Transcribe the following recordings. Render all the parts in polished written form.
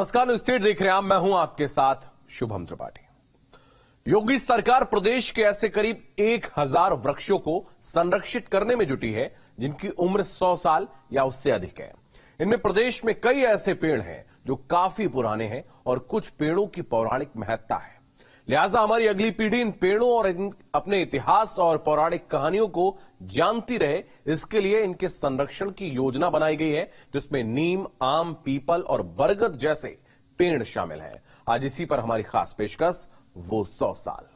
नमस्कार, news state देख रहे हैं आप। मैं हूं आपके साथ शुभम त्रिपाठी। योगी सरकार प्रदेश के ऐसे करीब 1000 वृक्षों को संरक्षित करने में जुटी है जिनकी उम्र 100 साल या उससे अधिक है। इनमें प्रदेश में कई ऐसे पेड़ हैं जो काफी पुराने हैं और कुछ पेड़ों की पौराणिक महत्ता है। लिहाजा हमारी अगली पीढ़ी इन पेड़ों और अपने इतिहास और पौराणिक कहानियों को जानती रहे, इसके लिए इनके संरक्षण की योजना बनाई गई है, जिसमें नीम, आम, पीपल और बरगद जैसे पेड़ शामिल हैं। आज इसी पर हमारी खास पेशकश, वो 100 साल।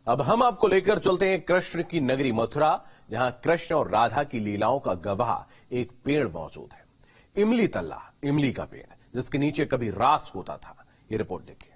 अब हम आपको लेकर चलते हैं कृष्ण की नगरी मथुरा, जहां कृष्ण और राधा की लीलाओं का गवाह एक पेड़ मौजूद है। इमली तल्ला, इमली का पेड़, जिसके नीचे कभी रास होता था। ये रिपोर्ट देखिए।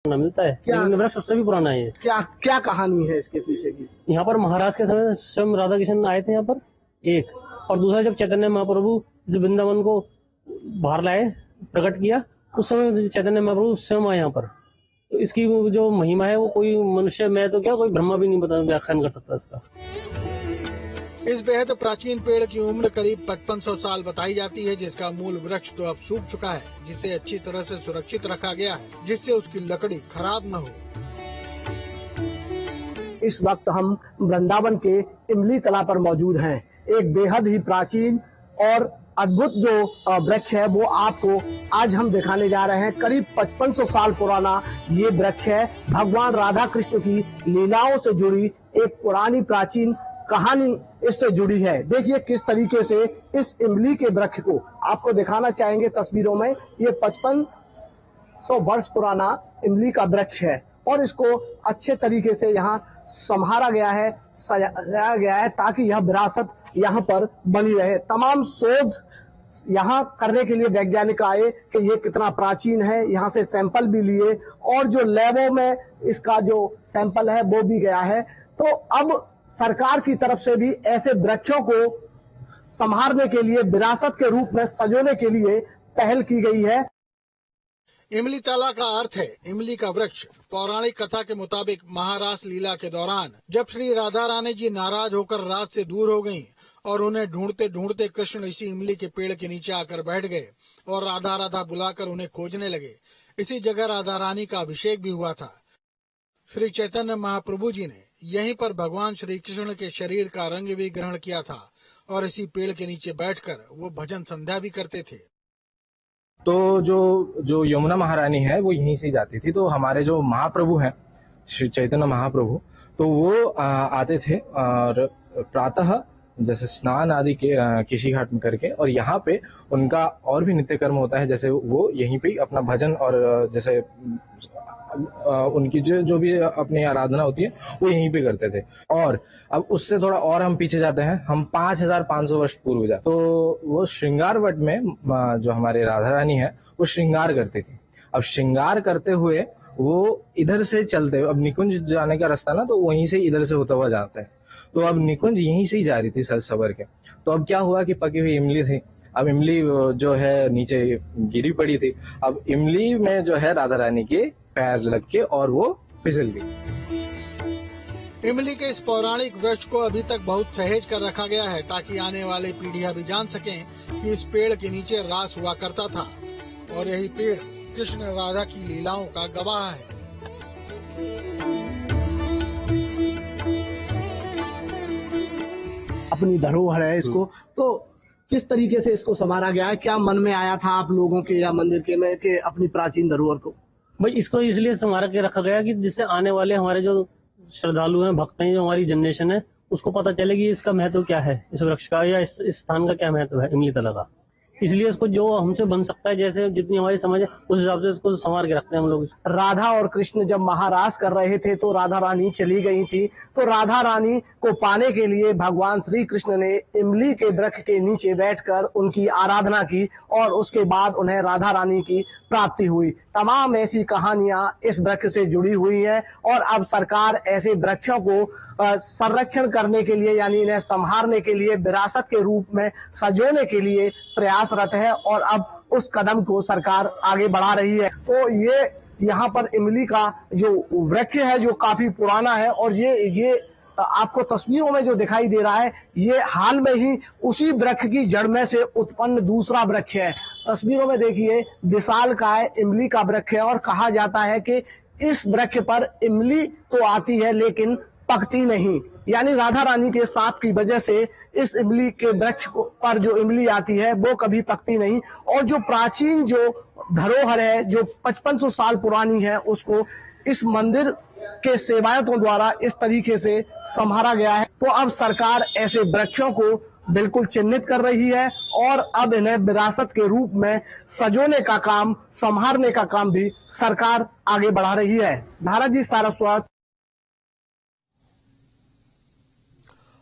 मिलता है लेकिन वृक्ष उससे भी पुराना है। क्या क्या कहानी है इसके पीछे की? यहाँ पर महाराज के समय स्वयं राधा कृष्ण आए थे यहाँ पर, एक और दूसरा जब चैतन्य महाप्रभु इस वृंदावन को बाहर लाए, प्रकट किया, उस समय चैतन्य महाप्रभु स्वयं आए यहाँ पर। तो इसकी जो महिमा है वो कोई मनुष्य, मैं तो क्या कोई ब्रह्मा भी नहीं बता व्याख्यान कर सकता इसका। इस बेहद प्राचीन पेड़ की उम्र करीब 5500 साल बताई जाती है, जिसका मूल वृक्ष तो अब सूख चुका है, जिसे अच्छी तरह से सुरक्षित रखा गया है जिससे उसकी लकड़ी खराब न हो। इस वक्त हम वृंदावन के इमली तला पर मौजूद हैं। एक बेहद ही प्राचीन और अद्भुत जो वृक्ष है वो आपको आज हम दिखाने जा रहे हैं। करीब 5500 साल पुराना ये वृक्ष है। भगवान राधा कृष्ण की लीलाओं से जुड़ी एक पुरानी प्राचीन कहानी इससे जुड़ी है। देखिए किस तरीके से इस इमली के वृक्ष को आपको दिखाना चाहेंगे तस्वीरों में। ये 5500 वर्ष पुराना इमली का वृक्ष है और इसको अच्छे तरीके से यहाँ संभाला गया है, सजाया गया है, ताकि यह विरासत यहाँ पर बनी रहे। तमाम शोध यहाँ करने के लिए वैज्ञानिक आए कि ये कितना प्राचीन है। यहाँ से सैंपल भी लिए और जो लैबों में इसका जो सैंपल है वो भी गया है। तो अब सरकार की तरफ से भी ऐसे वृक्षों को संभालने के लिए, विरासत के रूप में सजोने के लिए पहल की गई है। इमली तला का अर्थ है इमली का वृक्ष। पौराणिक कथा के मुताबिक महारास लीला के दौरान जब श्री राधा रानी जी नाराज होकर रात से दूर हो गईं और उन्हें ढूंढते ढूंढते कृष्ण इसी इमली के पेड़ के नीचे आकर बैठ गए और राधा राधा बुलाकर उन्हें खोजने लगे। इसी जगह राधा रानी का अभिषेक भी हुआ था। श्री चैतन्य महाप्रभु जी ने यहीं पर भगवान श्री कृष्ण के शरीर का रंग भी ग्रहण किया था और इसी पेड़ के नीचे बैठकर वो भजन संध्या भी करते थे। तो जो यमुना महारानी है वो यहीं से जाती थी। तो हमारे जो महाप्रभु हैं, श्री चैतन्य महाप्रभु, तो वो आते थे और प्रातः जैसे स्नान आदि के केशी घाट में करके, और यहाँ पे उनका और भी नित्य कर्म होता है। जैसे वो यहीं पे अपना भजन और जैसे उनकी जो भी अपनी आराधना होती है वो यहीं पे करते थे। और अब उससे थोड़ा और हम पीछे जाते हैं, हम 5500 वर्ष पूर्व जाते, तो वो श्रृंगार वट में जो हमारे राधा रानी है वो श्रृंगार करती थी। अब श्रृंगार करते हुए वो इधर से चलते, अब निकुंज जाने का रास्ता ना, तो वहीं से इधर से होता हुआ जाता है। तो अब निकुंज यहीं से ही जा रही थी सर सवर के। तो अब क्या हुआ कि पकी हुई इमली थी, अब इमली जो है नीचे गिरी पड़ी थी। अब इमली में जो है राधा रानी के पैर लग के और वो फिसल गई। इमली के इस पौराणिक वृक्ष को अभी तक बहुत सहेज कर रखा गया है ताकि आने वाली पीढ़ियां भी जान सकें कि इस पेड़ के नीचे रास हुआ करता था और यही पेड़ कृष्ण राधा की लीलाओं का गवाह है। अपनी धरोहर है इसको, तो किस तरीके से इसको संवारा गया है? क्या मन में आया था आप लोगों के या मंदिर के में कि अपनी प्राचीन धरोहर को? भाई इसको इसलिए संवार के रखा गया कि जिससे आने वाले हमारे जो श्रद्धालु हैं, भक्त हैं, जो हमारी जनरेशन है, उसको पता चले कि इसका महत्व क्या है, इस वृक्ष का या इस स्थान का क्या महत्व है इमली तला का। इसलिए इसको जो हमसे बन सकता है, जैसे जितनी हमारी समझ है उस हिसाब से इसको संवार के रखते हैं हम लोग। राधा और कृष्ण जब महारास कर रहे थे तो राधा रानी चली गई थी, तो राधा रानी को पाने के लिए भगवान श्री कृष्ण ने इमली के वृक्ष के नीचे बैठकर उनकी आराधना की और उसके बाद उन्हें राधा रानी की प्राप्ति हुई। तमाम ऐसी कहानियां इस वृक्ष से जुड़ी हुई हैं और अब सरकार ऐसे वृक्षों को संरक्षण करने के लिए यानी इन्हें संभालने के लिए विरासत के रूप में सजोने के लिए प्रयासरत है और अब उस कदम को सरकार आगे बढ़ा रही है। तो ये यहाँ पर इमली का जो वृक्ष है जो काफी पुराना है और ये आपको तस्वीरों में जो दिखाई दे रहा है ये हाल में ही उसी वृक्ष की जड़ में से उत्पन्न दूसरा वृक्ष है। तस्वीरों में देखिए विशालकाय इमली का वृक्ष है और कहा जाता है कि इस वृक्ष पर इमली तो आती है लेकिन पकती नहीं, यानी राधा रानी के साथ की वजह से इस इमली के वृक्ष पर जो इमली आती है वो कभी पकती नहीं। और जो प्राचीन जो धरोहर है जो 5500 साल पुरानी है उसको इस मंदिर के सेवायतों द्वारा इस तरीके से संभाला गया है। तो अब सरकार ऐसे वृक्षों को बिल्कुल चिन्हित कर रही है और अब इन्हें विरासत के रूप में सजोने का काम, संभालने का काम भी सरकार आगे बढ़ा रही है। भारत जी सारस्वत।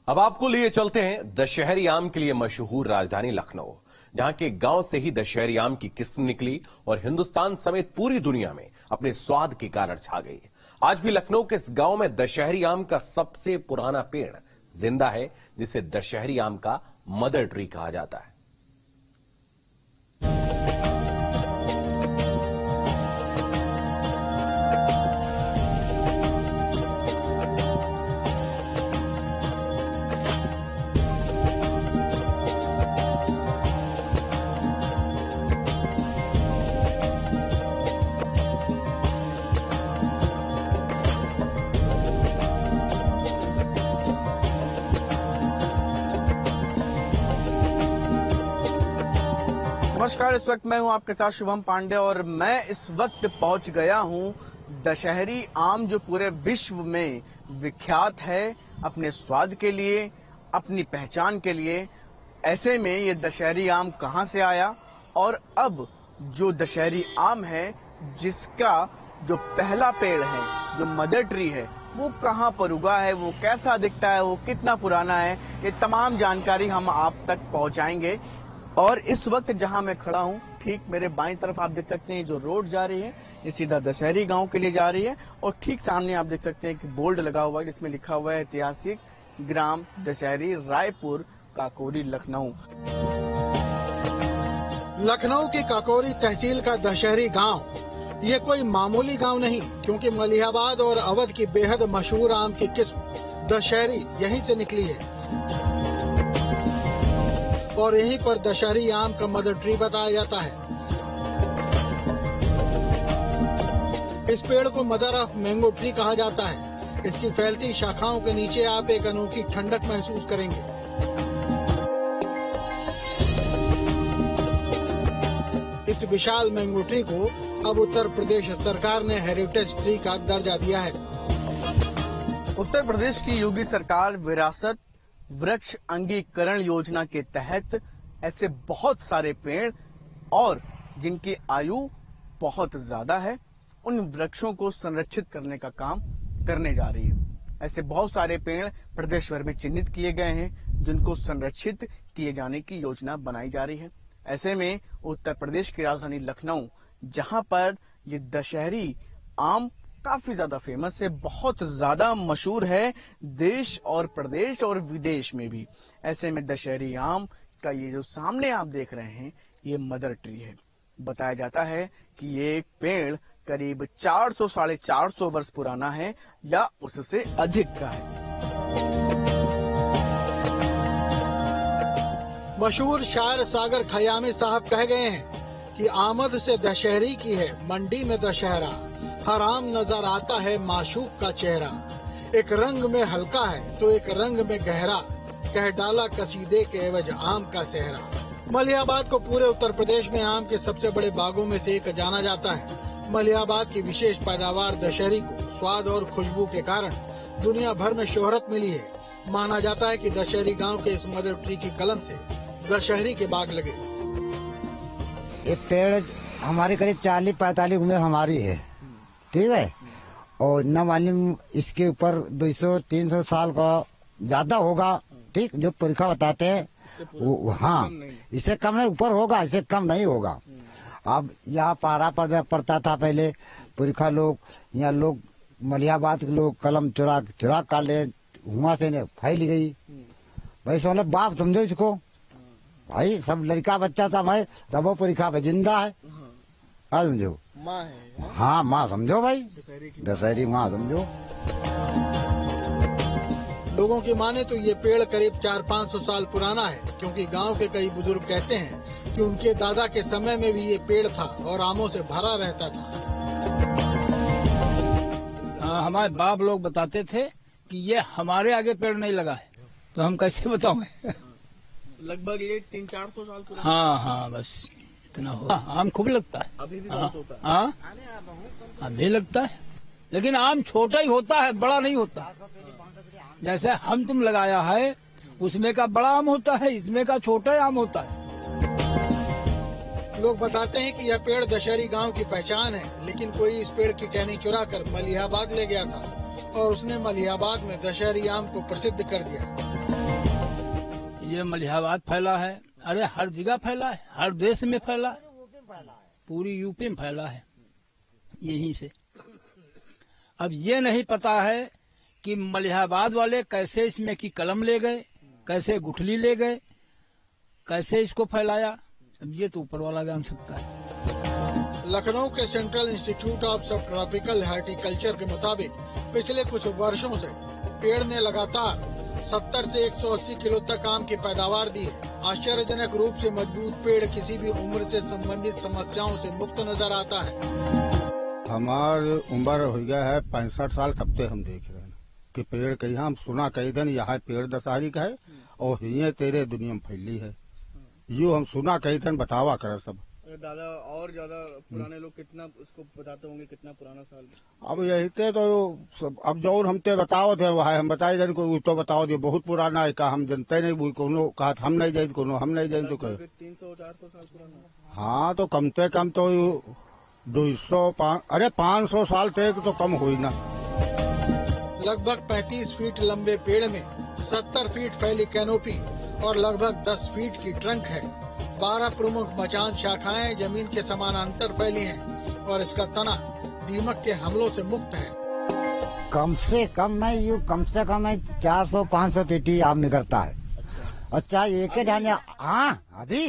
अब आपको लिए चलते हैं दशहरी आम के लिए मशहूर राजधानी लखनऊ, जहां के गांव से ही दशहरी आम की किस्म निकली और हिंदुस्तान समेत पूरी दुनिया में अपने स्वाद के कारण छा गई। आज भी लखनऊ के इस गांव में दशहरी आम का सबसे पुराना पेड़ जिंदा है, जिसे दशहरी आम का मदर ट्री कहा जाता है। नमस्कार, इस वक्त मैं हूं आपके साथ शुभम पांडे और मैं इस वक्त पहुंच गया हूं दशहरी आम जो पूरे विश्व में विख्यात है अपने स्वाद के लिए, अपनी पहचान के लिए। ऐसे में ये दशहरी आम कहां से आया और अब जो दशहरी आम है जिसका जो पहला पेड़ है, जो मदर ट्री है, वो कहां पर उगा है, वो कैसा दिखता है, वो कितना पुराना है, ये तमाम जानकारी हम आप तक पहुंचाएंगे। और इस वक्त जहां मैं खड़ा हूं ठीक मेरे बाईं तरफ आप देख सकते हैं जो रोड जा रही है ये सीधा दशहरी गांव के लिए जा रही है और ठीक सामने आप देख सकते हैं कि बोर्ड लगा हुआ है जिसमें लिखा हुआ है ऐतिहासिक ग्राम दशहरी रायपुर काकोरी लखनऊ। लखनऊ की काकोरी तहसील का दशहरी गांव ये कोई मामूली गांव नहीं, क्योंकि मलिहाबाद और अवध की बेहद मशहूर आम की किस्म दशहरी यहीं से निकली है और यहीं पर दशहरी आम का मदर ट्री बताया जाता है। इस पेड़ को मदर ऑफ मैंगो ट्री कहा जाता है। इसकी फैलती शाखाओं के नीचे आप एक अनोखी ठंडक महसूस करेंगे। इस विशाल मैंगो ट्री को अब उत्तर प्रदेश सरकार ने हेरिटेज ट्री का दर्जा दिया है। उत्तर प्रदेश की योगी सरकार विरासत वृक्ष अंगीकरण योजना के तहत ऐसे बहुत सारे पेड़ और जिनकी आयु बहुत ज्यादा है उन वृक्षों को संरक्षित करने का काम करने जा रही है। ऐसे बहुत सारे पेड़ प्रदेश भर में चिन्हित किए गए हैं जिनको संरक्षित किए जाने की योजना बनाई जा रही है। ऐसे में उत्तर प्रदेश की राजधानी लखनऊ, जहां पर ये दशहरी आम काफी ज्यादा फेमस है, बहुत ज्यादा मशहूर है देश और प्रदेश और विदेश में भी। ऐसे में दशहरी आम का ये जो सामने आप देख रहे हैं ये मदर ट्री है। बताया जाता है कि ये एक पेड़ करीब 400 साढ़े 400 वर्ष पुराना है या उससे अधिक का है। मशहूर शायर सागर खयामी साहब कह गए हैं कि आमद से दशहरी की है मंडी में दशहरा, हर आम नजर आता है माशूक का चेहरा। एक रंग में हल्का है तो एक रंग में गहरा, कह डाला कसीदे के एवज आम का सेहरा। मलिहाबाद को पूरे उत्तर प्रदेश में आम के सबसे बड़े बागों में से एक जाना जाता है। मलिहाबाद की विशेष पैदावार दशहरी को स्वाद और खुशबू के कारण दुनिया भर में शोहरत मिली है। माना जाता है कि दशहरी गांव के इस मदर ट्री की कलम से दशहरी के बाग लगे। ये पेड़ हमारी करीब 40-45 उम्र हमारी है, ठीक है, और न मालूम इसके ऊपर 200-300 साल का ज्यादा होगा, ठीक, जो पुरखा बताते हैं वो, हाँ, इससे कम नहीं, ऊपर होगा, इससे कम नहीं होगा। अब यहाँ पहाड़ा पर पड़ता था पहले पुरखा लोग, यहाँ लोग मलिहाबाद के लोग कलम चुरा कर ले, हुआ से फैल गई भाई। सोने बाप समझो इसको भाई, सब लड़का बच्चा था भाई, तब वो पुरखा जिंदा है, समझो, माँ है, हाँ माँ समझो भाई, दशहरी माँ समझो। लोगों की माने तो ये पेड़ करीब 400-500 साल पुराना है, क्योंकि गांव के कई बुजुर्ग कहते हैं कि उनके दादा के समय में भी ये पेड़ था और आमों से भरा रहता था। हमारे बाप लोग बताते थे कि ये हमारे आगे पेड़ नहीं लगा है, तो हम कैसे बताओगे। लगभग ये 300-400 साल पुराना। हाँ, बस इतना हो। आम खूब लगता है, अभी भी बहुत होता है। हाँ, अभी लगता है, लेकिन आम छोटा ही होता है, बड़ा नहीं होता। जैसे हम तुम लगाया है उसमें का बड़ा आम होता है, इसमें का छोटा आम होता है। लोग बताते हैं कि यह पेड़ दशहरी गांव की पहचान है, लेकिन कोई इस पेड़ की टहनी चुरा कर मलिहाबाद ले गया था और उसने मलिहाबाद में दशहरी आम को प्रसिद्ध कर दिया। ये मलिहाबाद फैला है, अरे हर जगह फैला है, हर देश में फैला है, पूरी यूपी में फैला है यहीं से। अब ये नहीं पता है कि मलिहाबाद वाले कैसे इसमें की कलम ले गए, कैसे गुठली ले गए, कैसे इसको फैलाया, अब ये तो ऊपर वाला जान सकता है। लखनऊ के सेंट्रल इंस्टीट्यूट ऑफ सब ट्रॉपिकल हॉर्टिकल्चर के मुताबिक पिछले कुछ वर्षों से पेड़ ने लगातार 70 से 180 किलो तक आम की पैदावार दी है। आश्चर्यजनक रूप से मजबूत पेड़ किसी भी उम्र से संबंधित समस्याओं से मुक्त नजर आता है। हमारी उम्र हो गया है 65 साल, तब से हम देख रहे हैं कि पेड़ कहीं हम सुना कई दिन यहाँ पेड़ दशहरी का है और ये तेरे दुनिया में फैली है, यूँ हम सुना कई दिन बतावा कर सब। दादा और ज्यादा पुराने लोग कितना उसको बताते होंगे, कितना पुराना साल? अब यही थे तो अब जो हम ते बताओ थे वह हम बताए जान को तो बताओ जो बहुत पुराना है का हम जनते नहीं, कोनो कहा हम नहीं जाए, कोनो हम नहीं जाए तो कहे 300-400 साल पुराना। हाँ तो कम से कम तो 500 साल तक तो कम हुई ना। लगभग 35 फीट लंबे पेड़ में 70 फीट फैली कैनोपी और लगभग 10 फीट की ट्रंक है। 12 प्रमुख मचान शाखाएं जमीन के समानांतर फैली हैं और इसका तना दीमक के हमलों से मुक्त है। कम से कम नहीं, यू कम से कम 400-500 पेटी आम निकलता है। अच्छा एक ही ढाने, हाँ अभी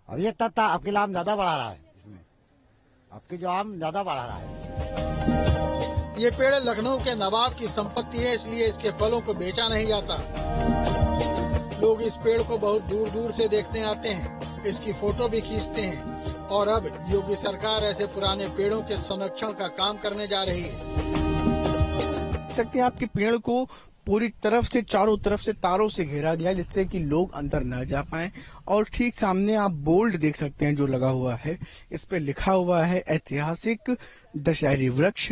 अब ये तब आपके आम ज्यादा बढ़ा रहा है, इसमें आपकी जो आम ज्यादा बढ़ा रहा है। ये पेड़ लखनऊ के नवाब की संपत्ति है, इसलिए इसके फलों को बेचा नहीं जाता। लोग इस पेड़ को बहुत दूर दूर से देखने आते हैं, इसकी फोटो भी खींचते हैं और अब योगी सरकार ऐसे पुराने पेड़ों के संरक्षण का काम करने जा रही है। सकते हैं आपके पेड़ को पूरी तरफ से चारों तरफ से तारों से घेरा गया जिससे कि लोग अंदर न जा पाएं और ठीक सामने आप बोल्ड देख सकते हैं जो लगा हुआ है, इस पे लिखा हुआ है ऐतिहासिक दशहरी वृक्ष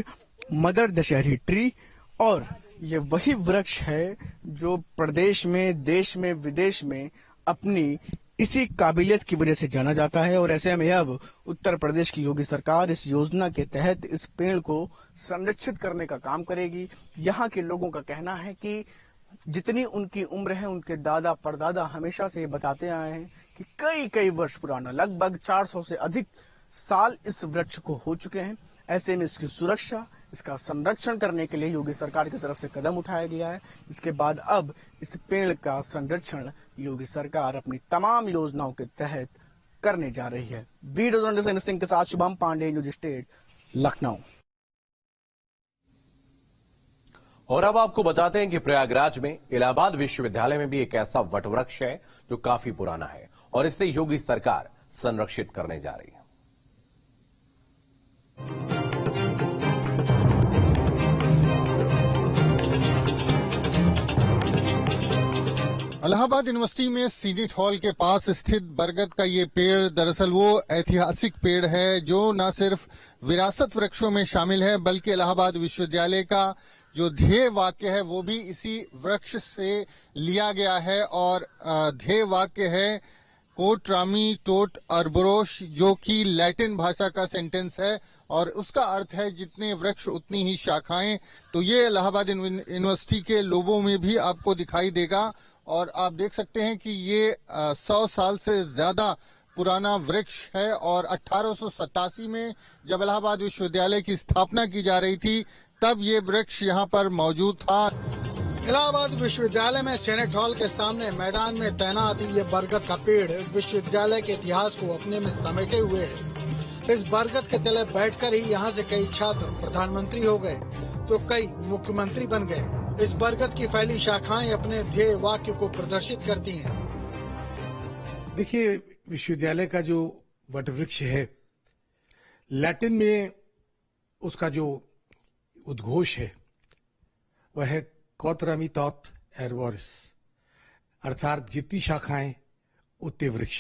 मदर दशहरी ट्री। और ये वही वृक्ष है जो प्रदेश में, देश में, विदेश में अपनी इसी काबिलियत की वजह से जाना जाता है। और ऐसे में अब उत्तर प्रदेश की योगी सरकार इस योजना के तहत इस पेड़ को संरक्षित करने का काम करेगी। यहाँ के लोगों का कहना है कि जितनी उनकी उम्र है, उनके दादा परदादा हमेशा से बताते आए हैं कि कई कई वर्ष पुराना, लगभग 400 से अधिक साल इस वृक्ष को हो चुके हैं। ऐसे में इसकी सुरक्षा, इसका संरक्षण करने के लिए योगी सरकार की तरफ से कदम उठाया गया है। इसके बाद अब इस पेड़ का संरक्षण योगी सरकार अपनी तमाम योजनाओं के तहत करने जा रही है। वीडियो जर्नलिस्ट सिंह के साथ शुभम पांडे, न्यूज स्टेट, लखनऊ। और अब आपको बताते हैं कि प्रयागराज में इलाहाबाद विश्वविद्यालय में भी एक ऐसा वटवृक्ष है जो काफी पुराना है और इसे योगी सरकार संरक्षित करने जा रही है। इलाहाबाद यूनिवर्सिटी में सीनेट हॉल के पास स्थित बरगद का ये पेड़ दरअसल वो ऐतिहासिक पेड़ है जो न सिर्फ विरासत वृक्षों में शामिल है बल्कि इलाहाबाद विश्वविद्यालय का जो ध्येय वाक्य है वो भी इसी वृक्ष से लिया गया है और ध्येय वाक्य है कोट रामी टोट अर्बरोश, जो कि लैटिन भाषा का सेंटेंस है और उसका अर्थ है जितने वृक्ष उतनी ही शाखाएं। तो ये इलाहाबाद यूनिवर्सिटी के लोगों में भी आपको दिखाई देगा और आप देख सकते हैं कि ये 100 साल से ज्यादा पुराना वृक्ष है और 1887 में जब इलाहाबाद विश्वविद्यालय की स्थापना की जा रही थी तब ये वृक्ष यहाँ पर मौजूद था। इलाहाबाद विश्वविद्यालय में सेनेट हॉल के सामने मैदान में तैनात ये बरगद का पेड़ विश्वविद्यालय के इतिहास को अपने में समेटे हुए है। इस बरगद के तले बैठकर ही यहाँ से कई छात्र प्रधानमंत्री हो गए तो कई मुख्यमंत्री बन गए। इस बरगद की फैली शाखाएं अपने ध्येय वाक्य को प्रदर्शित करती हैं। देखिए, विश्वविद्यालय का जो वटवृक्ष है, लैटिन में उसका जो उद्घोष है वह है कोतरामी तौत एरवोरिस, अर्थात जितनी शाखाएं उतने वृक्ष।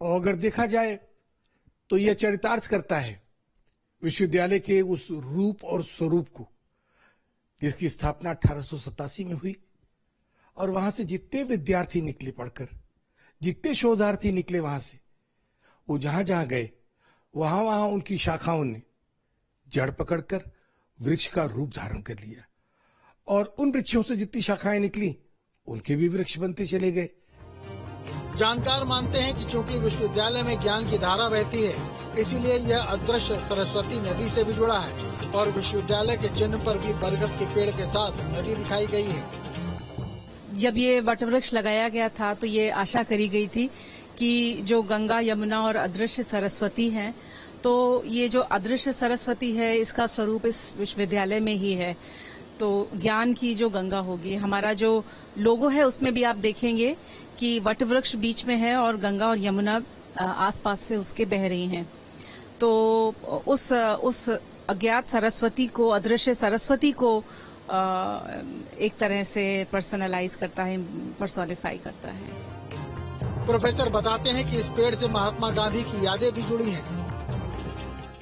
और अगर देखा जाए तो यह चरितार्थ करता है विश्वविद्यालय के उस रूप और स्वरूप को जिसकी स्थापना 1887 में हुई और वहां से जितने विद्यार्थी निकले पढ़कर, जितने शोधार्थी निकले वहां से, वो जहां जहां गए वहां वहां उनकी शाखाओं ने जड़ पकड़कर वृक्ष का रूप धारण कर लिया और उन वृक्षों से जितनी शाखाएं निकली उनके भी वृक्ष बनते चले गए। जानकार मानते हैं कि चूंकि विश्वविद्यालय में ज्ञान की धारा बहती है, इसीलिए यह अदृश्य सरस्वती नदी से भी जुड़ा है और विश्वविद्यालय के चिन्ह पर भी बरगद के पेड़ के साथ नदी दिखाई गई है। जब ये वटवृक्ष लगाया गया था तो ये आशा करी गई थी कि जो गंगा, यमुना और अदृश्य सरस्वती है, तो ये जो अदृश्य सरस्वती है इसका स्वरूप इस विश्वविद्यालय में ही है। तो ज्ञान की जो गंगा होगी, हमारा जो लोगो है उसमें भी आप देखेंगे कि वटवृक्ष बीच में है और गंगा और यमुना आसपास से उसके बह रही हैं। तो उस अज्ञात सरस्वती को, अदृश्य सरस्वती को एक तरह से पर्सनलाइज करता है, पर्सोनिफाई करता है। प्रोफेसर बताते हैं कि इस पेड़ से महात्मा गांधी की यादें भी जुड़ी हैं।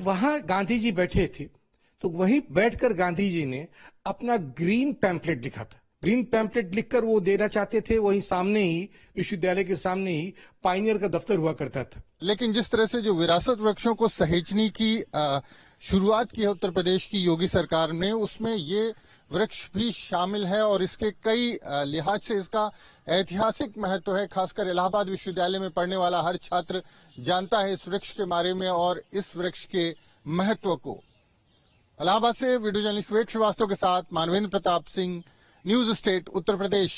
वहां गांधी जी बैठे थे तो वहीं बैठकर गांधी जी ने अपना ग्रीन पैम्पलेट लिखा था। ग्रीन पैम्पलेट लिखकर वो देना चाहते थे, वहीं सामने ही विश्वविद्यालय के सामने ही पायनियर का दफ्तर हुआ करता था। लेकिन जिस तरह से जो विरासत वृक्षों को सहेजने की शुरुआत की है उत्तर प्रदेश की योगी सरकार ने, उसमें ये वृक्ष भी शामिल है और इसके कई लिहाज से इसका ऐतिहासिक महत्व है। खासकर इलाहाबाद विश्वविद्यालय में पढ़ने वाला हर छात्र जानता है इस वृक्ष के बारे में और इस वृक्ष के महत्व को। इलाहाबाद से वीडियो जर्नलिस्ट विवेक श्रीवास्तव के साथ मानवेंद्र प्रताप सिंह, न्यूज स्टेट, उत्तर प्रदेश।